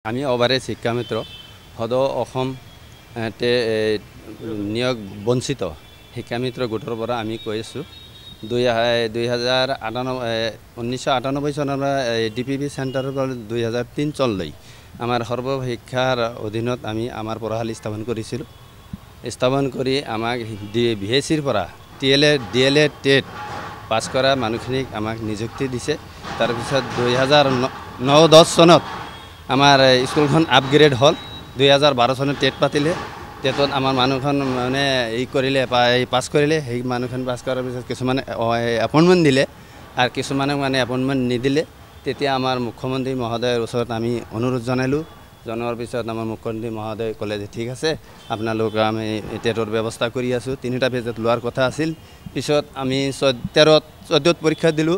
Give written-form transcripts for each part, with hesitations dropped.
আমি অভাৰেজ শিক্ষামিত্ৰ সদৌ অসম নিয়োগ বঞ্চিত শিক্ষামিত্ৰ গোটৰ পৰা আমি কৈ আছোঁ 1998 চনৰ পৰা DPP চেণ্টাৰৰ পৰা 2003 চনলৈ আমাৰ সৰ্বশিক্ষাৰ অধীনত আমি আমাৰ পঢ়াশালী স্থাপন কৰিছিলোঁ। স্থাপন কৰি আমাক VSCৰ পৰা DLED টেট পাছ কৰা মানুহখিনিক আমাক নিযুক্তি দিছে। তাৰপিছত 2009-10 চনত আমাৰ স্কুলখন আপগ্ৰেড হ'ল। 2012 চনত টেট পাতিলে। টেটত আমাৰ মানুহখন মানে কৰিলে পাছ কৰিলে। সেই মানুহখন পাছ কৰাৰ পিছত কিছুমানে এপইণ্টমেণ্ট দিলে আৰু কিছুমানে মানে এপইণ্টমেণ্ট নিদিলে। তেতিয়া আমাৰ মুখ্যমন্ত্ৰী মহোদয়ৰ ওচৰত আমি অনুৰোধ জনালোঁ। জনোৱাৰ পিছত আমাৰ মুখ্যমন্ত্ৰী মহোদয় ক'লে যে ঠিক আছে, আপোনালোক আমি টেটৰ ব্যৱস্থা কৰি আছোঁ। 3টা পেজত লোৱাৰ কথা আছিল। পিছত আমি 14ত পৰীক্ষা দিলোঁ।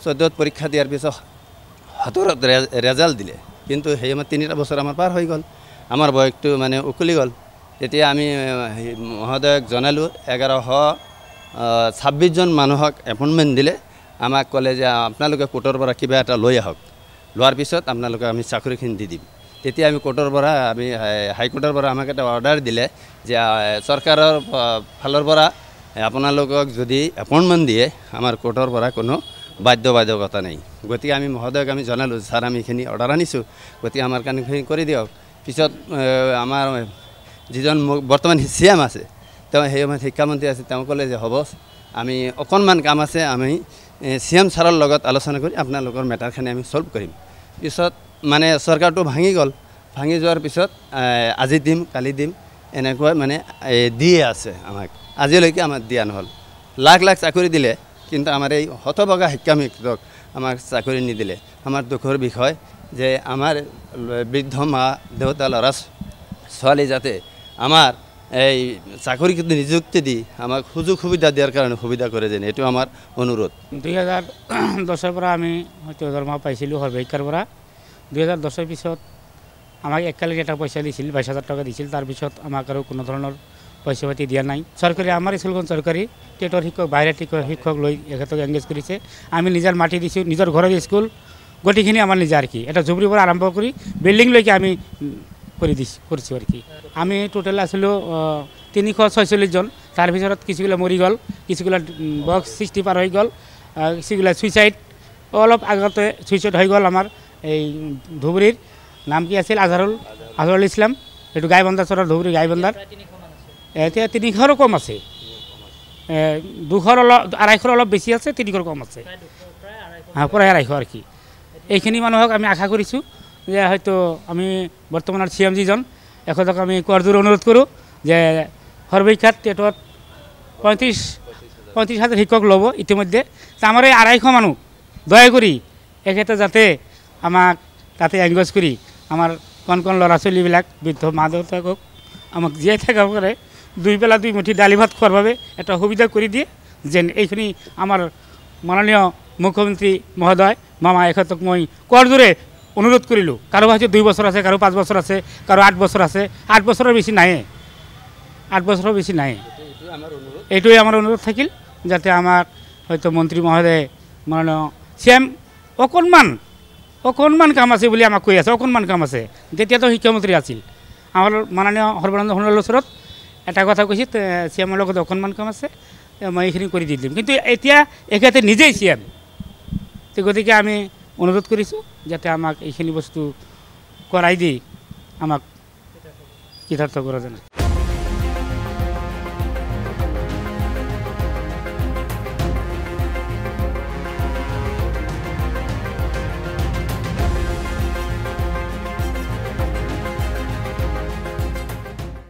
14ত পৰীক্ষা দিয়াৰ পিছত 17ত ৰেজাল্ট দিলে। কিন্তু সেই আমাৰ 3টা বছৰ আমাৰ পাৰ হৈ গ'ল, আমাৰ বয়সটো মানে উকলি গ'ল। তেতিয়া আমি মহোদয়ক জনালোঁ। 1126 জন মানুহক এপইণ্টমেণ্ট দিলে। আমাক ক'লে যে আপোনালোকে কোৰ্টৰ পৰা কিবা এটা লৈ আহক, লোৱাৰ পিছত আপোনালোকে আমি চাকৰিখিনি দি দিম। তেতিয়া আমি কোৰ্টৰ পৰা আমি হাইকোৰ্টৰ পৰা আমাক এটা অৰ্ডাৰ দিলে যে চৰকাৰৰ ফালৰ পৰা আপোনালোকক যদি এপইণ্টমেণ্ট দিয়ে আমাৰ কোৰ্টৰ পৰা কোনো বাধ্যবাধকতা নাই। গতিকে আমি মহোদয়ক আমি জনালোঁ, ছাৰ আমি এইখিনি অৰ্ডাৰ আনিছোঁ, গতিকে আমাৰ কামখিনি কৰি দিয়ক। পিছত আমাৰ যিজন বৰ্তমান CM আছে, তেওঁ সেই সময়ত শিক্ষামন্ত্ৰী আছে, তেওঁ ক'লে যে হ'ব, আমি অকণমান কাম আছে, আমি CM ছাৰৰ লগত আলোচনা কৰি আপোনালোকৰ মেটাৰখিনি আমি ছল্ভ কৰিম। পিছত মানে চৰকাৰটো ভাঙি গ'ল। ভাঙি যোৱাৰ পিছত আজি দিম কালি দিম এনেকৈ মানে দিয়ে আছে আমাক। আজিলৈকে আমাক দিয়া নহ'ল। লাখ লাখ চাকৰি দিলে, কিন্তু আমাৰ এই হতভগা শিক্ষামিত্ৰক আমাক চাকৰি নিদিলে। আমাৰ দুখৰ বিষয় যে আমাৰ বৃদ্ধ মা দেউতা ল'ৰা ছোৱালী যাতে আমাৰ এই চাকৰি নিযুক্তি দি আমাক সুযোগ সুবিধা দিয়াৰ কাৰণে সুবিধা কৰে যেন, এইটো আমাৰ অনুৰোধ। 2010 পৰা আমি হয়তো দৰমহা পাইছিলোঁ সৰ্বশিক্ষাৰ পৰা। 2010 পিছত আমাক একেলগে এটা পইচা দিছিল, 22,000 টকা দিছিল। তাৰপিছত আমাক আৰু কোনো ধৰণৰ পইচা পাতি দিয়া নাই। চৰকাৰী আমাৰ স্কুলখন চৰকাৰী টেটৰ শিক্ষক বাহিৰা শিক্ষক লৈ এখেতক এংগেজ কৰিছে। আমি নিজৰ মাটি দিছোঁ, নিজৰ ঘৰৰ স্কুল, গোটেইখিনি আমাৰ নিজা আৰু কি। এটা জুবুৰীৰ পৰা আৰম্ভ কৰি বিল্ডিংলৈকে আমি কৰিছোঁ আৰু কি। আমি টোটেল আছিলোঁ 346 জন। তাৰ ভিতৰত কিছুগুলা মৰি গ'ল, কিছুগুলা বক্স 60 পাৰ হৈ গ'ল, কিছুগুলা ছুইচাইড অলপ আগতে ছুইচাইড হৈ গ'ল। আমাৰ এই ধুবুৰীৰ নাম কি আছিল, আজহাৰুল ইছলাম, এইটো গাইবন্দাৰ চৰৰ ধুবুৰী গাইবন্দাৰ। এতিয়া 300ৰো কম আছে, 200 অলপ 250 অলপ বেছি আছে, 300 কম আছে, প্ৰায় 250 আৰু কি। এইখিনি মানুহক আমি আশা কৰিছোঁ যে হয়তো আমি বৰ্তমানৰ CM যিজন এখেতক আমি কৰজোৰ অনুৰোধ কৰোঁ যে সৰ্বশিক্ষাত টেটত 35,000 শিক্ষক ল'ব ইতিমধ্যে। আমাৰ এই 250 মানুহ দয়া কৰি এখেতে যাতে আমাক তাতে এংগেজ কৰি আমাৰ কণ ল'ৰা ছোৱালীবিলাক বৃদ্ধ মা দেউতাকক আমাক জীয়াই থাকিব পাৰে, 2 বেলা 2 মুঠি দালি ভাত খোৱাৰ বাবে এটা সুবিধা কৰি দিয়ে যেন। এইখিনি আমাৰ মাননীয় মুখ্যমন্ত্ৰী মহোদয় মামা এখেতক মই কৰজোৰে অনুৰোধ কৰিলোঁ। কাৰো হয়তো 2 বছৰ আছে, কাৰো 5 বছৰ আছে, কাৰো 8 বছৰ আছে। 8 বছৰৰ বেছি নাই, 8 বছৰৰ বেছি নাই। এইটোৱে আমাৰ অনুৰোধ থাকিল যাতে আমাক হয়তো মন্ত্ৰী মহোদয়ে মাননীয় CM অকণমান কাম আছে বুলি আমাক কৈ আছে, অকণমান কাম আছে। তেতিয়াতো শিক্ষামন্ত্ৰী আছিল। আমাৰ মাননীয় সৰ্বানন্দ সোণোৱালৰ ওচৰত এটা কথা কৈছে, CMৰ লগত অকণমান কাম আছে, মই এইখিনি কৰি দি দিম। কিন্তু এতিয়া এখেতে নিজেই CM। গতিকে আমি অনুৰোধ কৰিছোঁ যাতে আমাক এইখিনি বস্তু কৰাই দি আমাক কৃতাৰ্থ কৰা যেন।